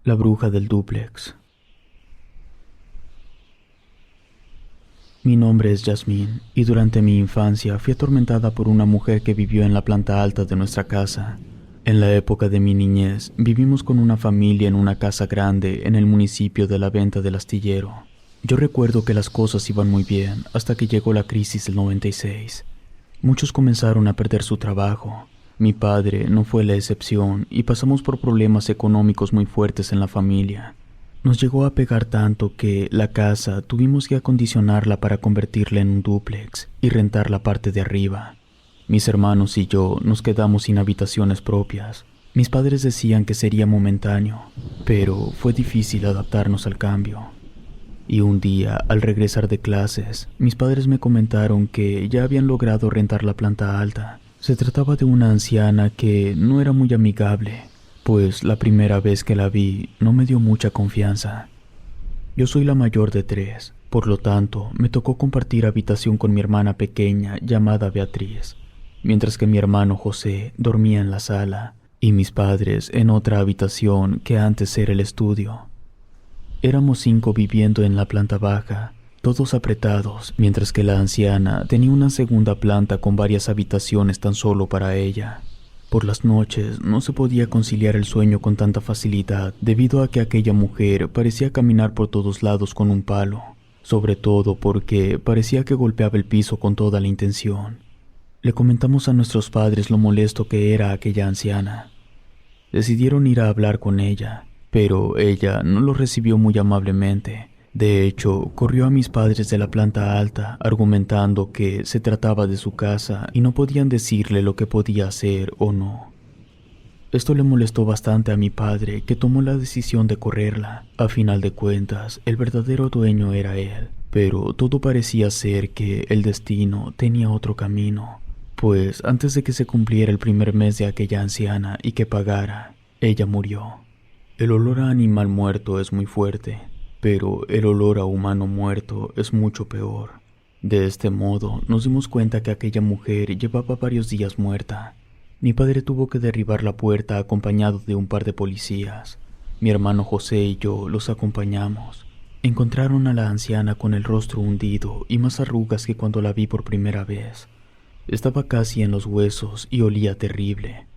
La bruja del dúplex. Mi nombre es Yasmín y durante mi infancia fui atormentada por una mujer que vivió en la planta alta de nuestra casa. En la época de mi niñez vivimos con una familia en una casa grande en el municipio de La Venta del Astillero. Yo recuerdo que las cosas iban muy bien hasta que llegó la crisis del 96. Muchos comenzaron a perder su trabajo. Mi padre no fue la excepción y pasamos por problemas económicos muy fuertes en la familia. Nos llegó a pegar tanto que la casa tuvimos que acondicionarla para convertirla en un dúplex y rentar la parte de arriba. Mis hermanos y yo nos quedamos sin habitaciones propias. Mis padres decían que sería momentáneo, pero fue difícil adaptarnos al cambio. Y un día, al regresar de clases, mis padres me comentaron que ya habían logrado rentar la planta alta. Se trataba de una anciana que no era muy amigable, pues la primera vez que la vi no me dio mucha confianza. Yo soy la mayor de 3, por lo tanto me tocó compartir habitación con mi hermana pequeña llamada Beatriz, mientras que mi hermano José dormía en la sala y mis padres en otra habitación que antes era el estudio. Éramos 5 viviendo en la planta baja, todos apretados, mientras que la anciana tenía una segunda planta con varias habitaciones tan solo para ella. Por las noches no se podía conciliar el sueño con tanta facilidad debido a que aquella mujer parecía caminar por todos lados con un palo, sobre todo porque parecía que golpeaba el piso con toda la intención. Le comentamos a nuestros padres lo molesto que era aquella anciana. Decidieron ir a hablar con ella, pero ella no lo recibió muy amablemente. De hecho, corrió a mis padres de la planta alta, argumentando que se trataba de su casa y no podían decirle lo que podía hacer o no. Esto le molestó bastante a mi padre, que tomó la decisión de correrla. A final de cuentas, el verdadero dueño era él, pero todo parecía ser que el destino tenía otro camino, pues antes de que se cumpliera el primer mes de aquella anciana y que pagara, ella murió. El olor a animal muerto es muy fuerte, pero el olor a humano muerto es mucho peor. De este modo, nos dimos cuenta que aquella mujer llevaba varios días muerta. Mi padre tuvo que derribar la puerta acompañado de un par de policías. Mi hermano José y yo los acompañamos. Encontraron a la anciana con el rostro hundido y más arrugas que cuando la vi por primera vez. Estaba casi en los huesos y olía terrible.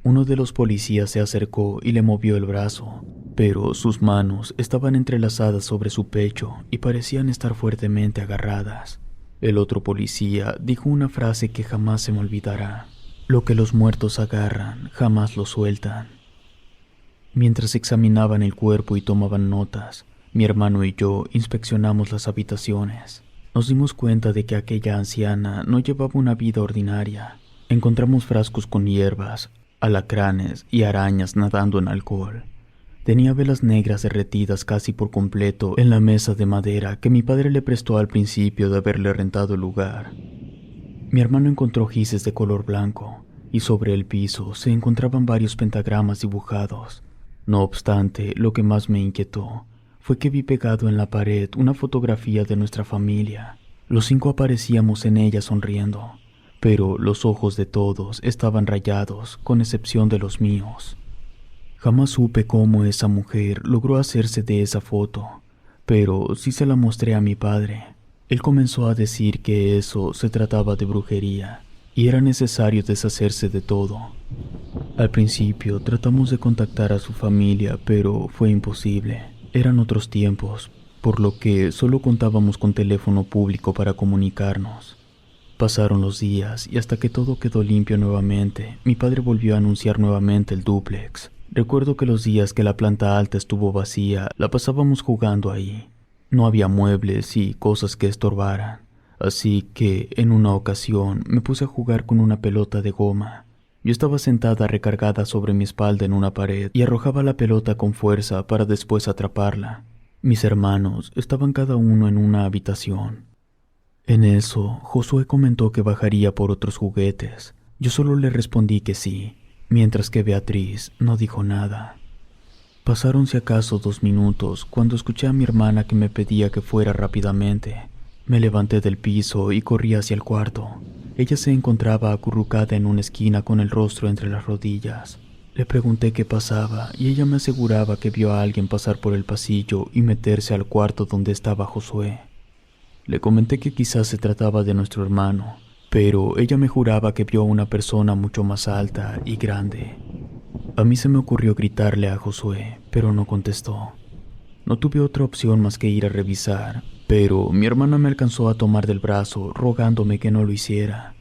Uno de los policías se acercó y le movió el brazo, pero sus manos estaban entrelazadas sobre su pecho y parecían estar fuertemente agarradas. El otro policía dijo una frase que jamás se me olvidará: lo que los muertos agarran, jamás lo sueltan. Mientras examinaban el cuerpo y tomaban notas, mi hermano y yo inspeccionamos las habitaciones. Nos dimos cuenta de que aquella anciana no llevaba una vida ordinaria. Encontramos frascos con hierbas, alacranes y arañas nadando en alcohol. Tenía velas negras derretidas casi por completo en la mesa de madera que mi padre le prestó al principio de haberle rentado el lugar. Mi hermano encontró gises de color blanco y sobre el piso se encontraban varios pentagramas dibujados. No obstante, lo que más me inquietó fue que vi pegado en la pared una fotografía de nuestra familia. Los 5 aparecíamos en ella sonriendo, pero los ojos de todos estaban rayados, con excepción de los míos. Jamás supe cómo esa mujer logró hacerse de esa foto, pero sí se la mostré a mi padre. Él comenzó a decir que eso se trataba de brujería y era necesario deshacerse de todo. Al principio tratamos de contactar a su familia, pero fue imposible. Eran otros tiempos, por lo que solo contábamos con teléfono público para comunicarnos. Pasaron los días y hasta que todo quedó limpio nuevamente, mi padre volvió a anunciar nuevamente el dúplex. Recuerdo que los días que la planta alta estuvo vacía, la pasábamos jugando ahí. No había muebles y cosas que estorbaran, así que en una ocasión me puse a jugar con una pelota de goma. Yo estaba sentada recargada sobre mi espalda en una pared y arrojaba la pelota con fuerza para después atraparla. Mis hermanos estaban cada uno en una habitación. En eso, Josué comentó que bajaría por otros juguetes. Yo solo le respondí que sí, mientras que Beatriz no dijo nada. Pasaron si acaso 2 minutos cuando escuché a mi hermana que me pedía que fuera rápidamente. Me levanté del piso y corrí hacia el cuarto. Ella se encontraba acurrucada en una esquina con el rostro entre las rodillas. Le pregunté qué pasaba y ella me aseguraba que vio a alguien pasar por el pasillo y meterse al cuarto donde estaba Josué. Le comenté que quizás se trataba de nuestro hermano, pero ella me juraba que vio a una persona mucho más alta y grande. A mí se me ocurrió gritarle a Josué, pero no contestó. No tuve otra opción más que ir a revisar, pero mi hermana me alcanzó a tomar del brazo rogándome que no lo hiciera.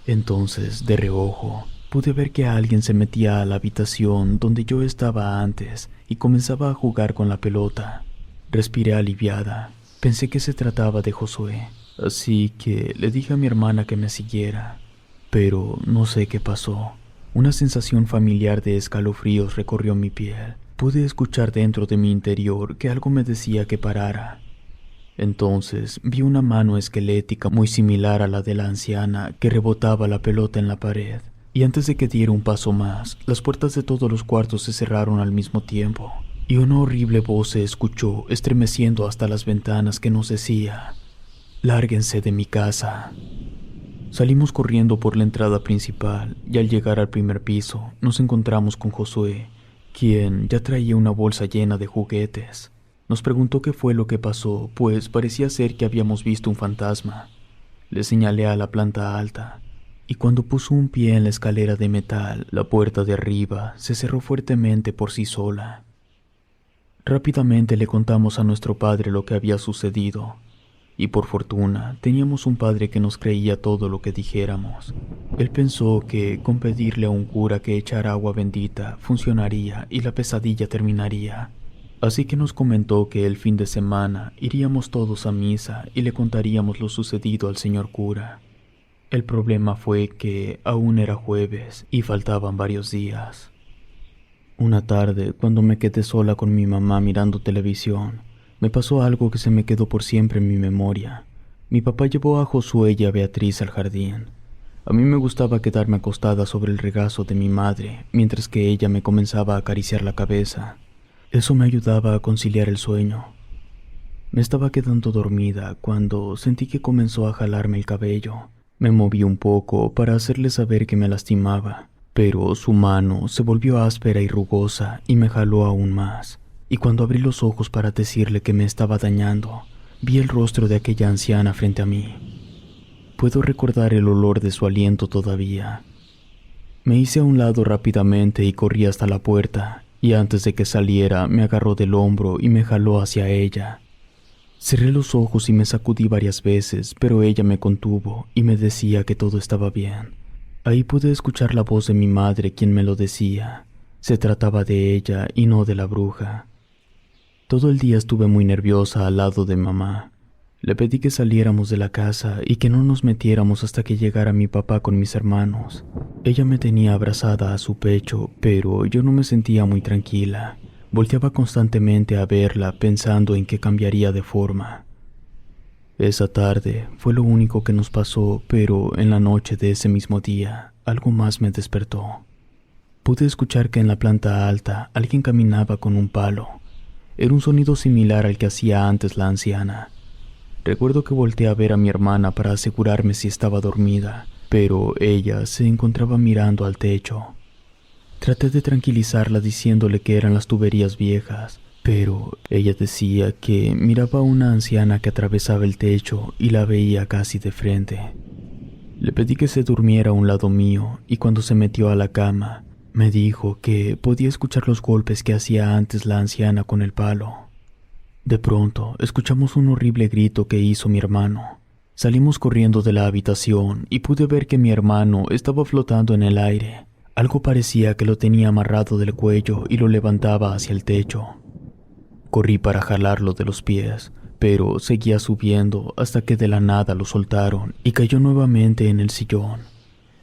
Entonces, de reojo, pude ver que alguien se metía a la habitación donde yo estaba antes y comenzaba a jugar con la pelota. Respiré aliviada. Pensé que se trataba de Josué, así que le dije a mi hermana que me siguiera. Pero no sé qué pasó. Una sensación familiar de escalofríos recorrió mi piel. Pude escuchar dentro de mi interior que algo me decía que parara. Entonces vi una mano esquelética muy similar a la de la anciana que rebotaba la pelota en la pared. Y antes de que diera un paso más, las puertas de todos los cuartos se cerraron al mismo tiempo. Y una horrible voz se escuchó estremeciendo hasta las ventanas que nos decía: «Lárguense de mi casa». Salimos corriendo por la entrada principal y al llegar al primer piso nos encontramos con Josué, quien ya traía una bolsa llena de juguetes. Nos preguntó qué fue lo que pasó, pues parecía ser que habíamos visto un fantasma. Le señalé a la planta alta, y cuando puso un pie en la escalera de metal, la puerta de arriba se cerró fuertemente por sí sola. Rápidamente le contamos a nuestro padre lo que había sucedido, y por fortuna teníamos un padre que nos creía todo lo que dijéramos. Él pensó que con pedirle a un cura que echara agua bendita funcionaría y la pesadilla terminaría. Así que nos comentó que el fin de semana iríamos todos a misa y le contaríamos lo sucedido al señor cura. El problema fue que aún era jueves y faltaban varios días. Una tarde, cuando me quedé sola con mi mamá mirando televisión, me pasó algo que se me quedó por siempre en mi memoria. Mi papá llevó a Josué y a Beatriz al jardín. A mí me gustaba quedarme acostada sobre el regazo de mi madre, mientras que ella me comenzaba a acariciar la cabeza. Eso me ayudaba a conciliar el sueño. Me estaba quedando dormida cuando sentí que comenzó a jalarme el cabello. Me moví un poco para hacerle saber que me lastimaba, pero su mano se volvió áspera y rugosa y me jaló aún más. Y cuando abrí los ojos para decirle que me estaba dañando, vi el rostro de aquella anciana frente a mí. Puedo recordar el olor de su aliento todavía. Me hice a un lado rápidamente y corrí hasta la puerta, y antes de que saliera me agarró del hombro y me jaló hacia ella. Cerré los ojos y me sacudí varias veces, pero ella me contuvo y me decía que todo estaba bien. Ahí pude escuchar la voz de mi madre, quien me lo decía. Se trataba de ella y no de la bruja. Todo el día estuve muy nerviosa al lado de mamá. Le pedí que saliéramos de la casa y que no nos metiéramos hasta que llegara mi papá con mis hermanos. Ella me tenía abrazada a su pecho, pero yo no me sentía muy tranquila. Volteaba constantemente a verla pensando en que cambiaría de forma. Esa tarde fue lo único que nos pasó, pero en la noche de ese mismo día, algo más me despertó. Pude escuchar que en la planta alta alguien caminaba con un palo. Era un sonido similar al que hacía antes la anciana. Recuerdo que volteé a ver a mi hermana para asegurarme si estaba dormida, pero ella se encontraba mirando al techo. Traté de tranquilizarla diciéndole que eran las tuberías viejas, pero ella decía que miraba a una anciana que atravesaba el techo y la veía casi de frente. Le pedí que se durmiera a un lado mío y cuando se metió a la cama, me dijo que podía escuchar los golpes que hacía antes la anciana con el palo. De pronto, escuchamos un horrible grito que hizo mi hermano. Salimos corriendo de la habitación y pude ver que mi hermano estaba flotando en el aire. Algo parecía que lo tenía amarrado del cuello y lo levantaba hacia el techo. Corrí para jalarlo de los pies, pero seguía subiendo hasta que de la nada lo soltaron y cayó nuevamente en el sillón.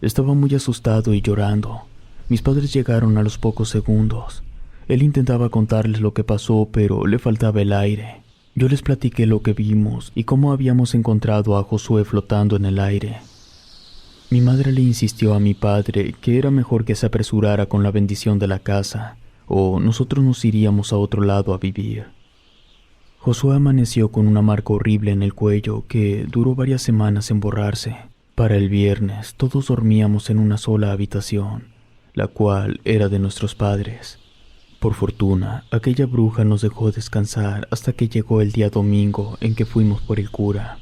Estaba muy asustado y llorando. Mis padres llegaron a los pocos segundos. Él intentaba contarles lo que pasó, pero le faltaba el aire. Yo les platiqué lo que vimos y cómo habíamos encontrado a Josué flotando en el aire. Mi madre le insistió a mi padre que era mejor que se apresurara con la bendición de la casa, o nosotros nos iríamos a otro lado a vivir. Josué amaneció con una marca horrible en el cuello que duró varias semanas en borrarse. Para el viernes, todos dormíamos en una sola habitación. la cual era de nuestros padres. Por fortuna, aquella bruja nos dejó descansar hasta que llegó el día domingo en que fuimos por el cura.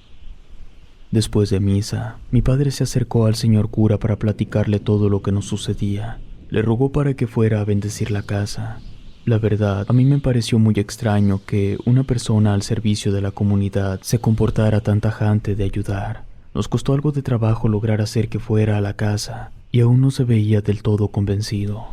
Después de misa, mi padre se acercó al señor cura para platicarle todo lo que nos sucedía. Le rogó para que fuera a bendecir la casa. La verdad, a mí me pareció muy extraño que una persona al servicio de la comunidad se comportara tan tajante de ayudar. Nos costó algo de trabajo lograr hacer que fuera a la casa, y aún no se veía del todo convencido.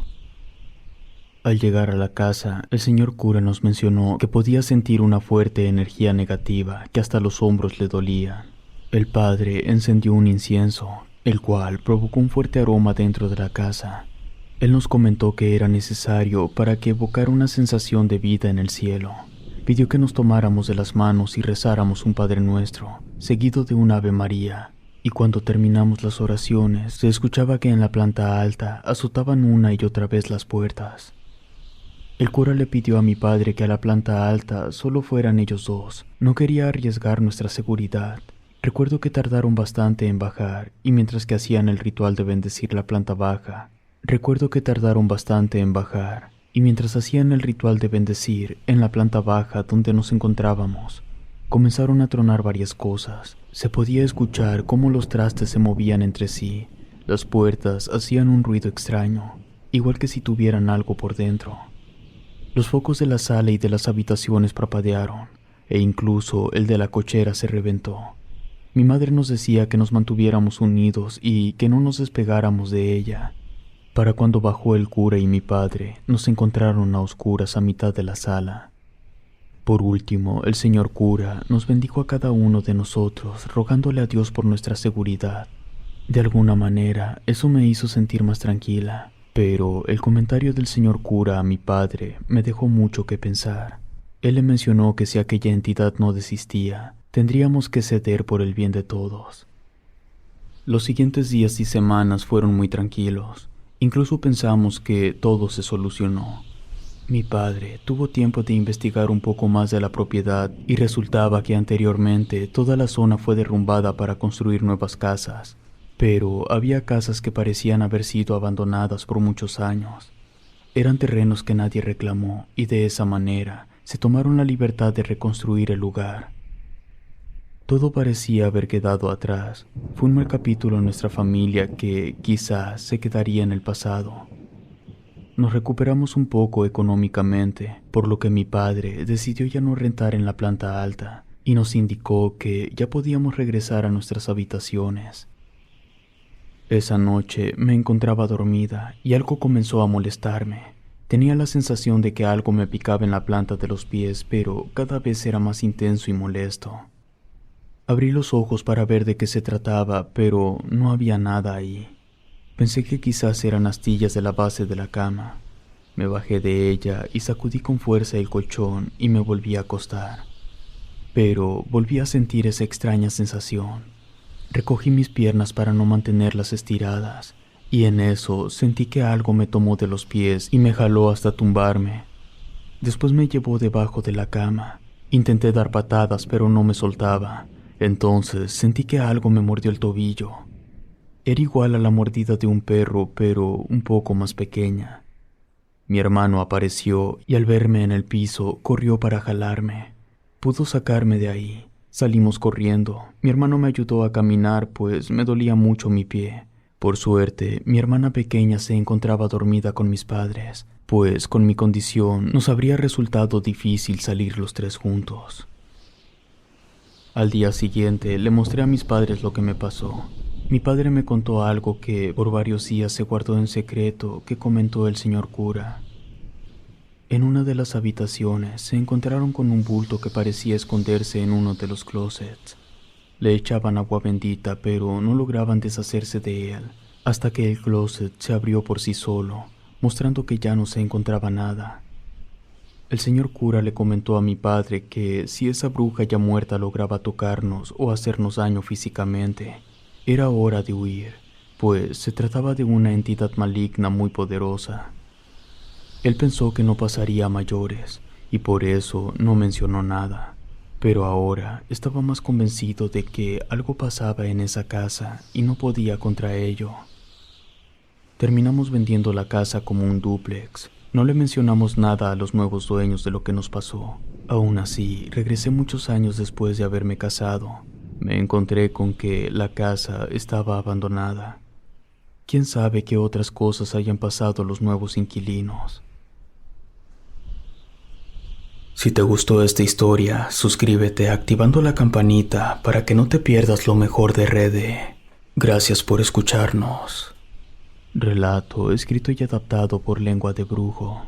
Al llegar a la casa, el señor cura nos mencionó que podía sentir una fuerte energía negativa que hasta los hombros le dolían. El padre encendió un incienso, el cual provocó un fuerte aroma dentro de la casa. Él nos comentó que era necesario para que evocara una sensación de vida en el cielo. Pidió que nos tomáramos de las manos y rezáramos un Padre Nuestro, seguido de un Ave María, y cuando terminamos las oraciones, se escuchaba que en la planta alta azotaban una y otra vez las puertas. El cura le pidió a mi padre que a la planta alta solo fueran ellos dos. No quería arriesgar nuestra seguridad. Recuerdo que tardaron bastante en bajar, y mientras que hacían el ritual de bendecir la planta baja, en la planta baja donde nos encontrábamos, comenzaron a tronar varias cosas. Se podía escuchar cómo los trastes se movían entre sí. Las puertas hacían un ruido extraño, igual que si tuvieran algo por dentro. Los focos de la sala y de las habitaciones parpadearon, e incluso el de la cochera se reventó. Mi madre nos decía que nos mantuviéramos unidos y que no nos despegáramos de ella. Para cuando bajó el cura y mi padre, nos encontraron a oscuras a mitad de la sala. Por último, el señor cura nos bendijo a cada uno de nosotros, rogándole a Dios por nuestra seguridad. De alguna manera, eso me hizo sentir más tranquila, pero el comentario del señor cura a mi padre me dejó mucho que pensar. Él le mencionó que si aquella entidad no desistía, tendríamos que ceder por el bien de todos. Los siguientes días y semanas fueron muy tranquilos. Incluso pensamos que todo se solucionó. Mi padre tuvo tiempo de investigar un poco más de la propiedad y resultaba que anteriormente toda la zona fue derrumbada para construir nuevas casas, pero había casas que parecían haber sido abandonadas por muchos años. Eran terrenos que nadie reclamó y de esa manera se tomaron la libertad de reconstruir el lugar. Todo parecía haber quedado atrás. Fue un mal capítulo en nuestra familia que quizás se quedaría en el pasado. Nos recuperamos un poco económicamente, por lo que mi padre decidió ya no rentar en la planta alta y nos indicó que ya podíamos regresar a nuestras habitaciones. Esa noche me encontraba dormida y algo comenzó a molestarme. Tenía la sensación de que algo me picaba en la planta de los pies, pero cada vez era más intenso y molesto. Abrí los ojos para ver de qué se trataba, pero no había nada ahí. Pensé que quizás eran astillas de la base de la cama. Me bajé de ella y sacudí con fuerza el colchón y me volví a acostar. Pero volví a sentir esa extraña sensación. Recogí mis piernas para no mantenerlas estiradas, y en eso sentí que algo me tomó de los pies y me jaló hasta tumbarme. Después me llevó debajo de la cama. Intenté dar patadas, pero no me soltaba. Entonces sentí que algo me mordió el tobillo. Era igual a la mordida de un perro, pero un poco más pequeña. Mi hermano apareció y al verme en el piso corrió para jalarme. Pudo sacarme de ahí. Salimos corriendo. Mi hermano me ayudó a caminar, pues me dolía mucho mi pie. Por suerte, mi hermana pequeña se encontraba dormida con mis padres, pues con mi condición nos habría resultado difícil salir los tres juntos. Al día siguiente le mostré a mis padres lo que me pasó. Mi padre me contó algo que por varios días se guardó en secreto que comentó el señor cura. En una de las habitaciones se encontraron con un bulto que parecía esconderse en uno de los closets. Le echaban agua bendita, pero no lograban deshacerse de él, hasta que el closet se abrió por sí solo, mostrando que ya no se encontraba nada. El señor cura le comentó a mi padre que si esa bruja ya muerta lograba tocarnos o hacernos daño físicamente, era hora de huir, pues se trataba de una entidad maligna muy poderosa. Él pensó que no pasaría a mayores, y por eso no mencionó nada, pero ahora estaba más convencido de que algo pasaba en esa casa y no podía contra ello. Terminamos vendiendo la casa como un dúplex. No le mencionamos nada a los nuevos dueños de lo que nos pasó. Aún así, regresé muchos años después de haberme casado. Me encontré con que la casa estaba abandonada. ¿Quién sabe qué otras cosas hayan pasado a los nuevos inquilinos? Si te gustó esta historia, suscríbete activando la campanita para que no te pierdas lo mejor de Rede. Gracias por escucharnos. Relato escrito y adaptado por Lengua de Brujo.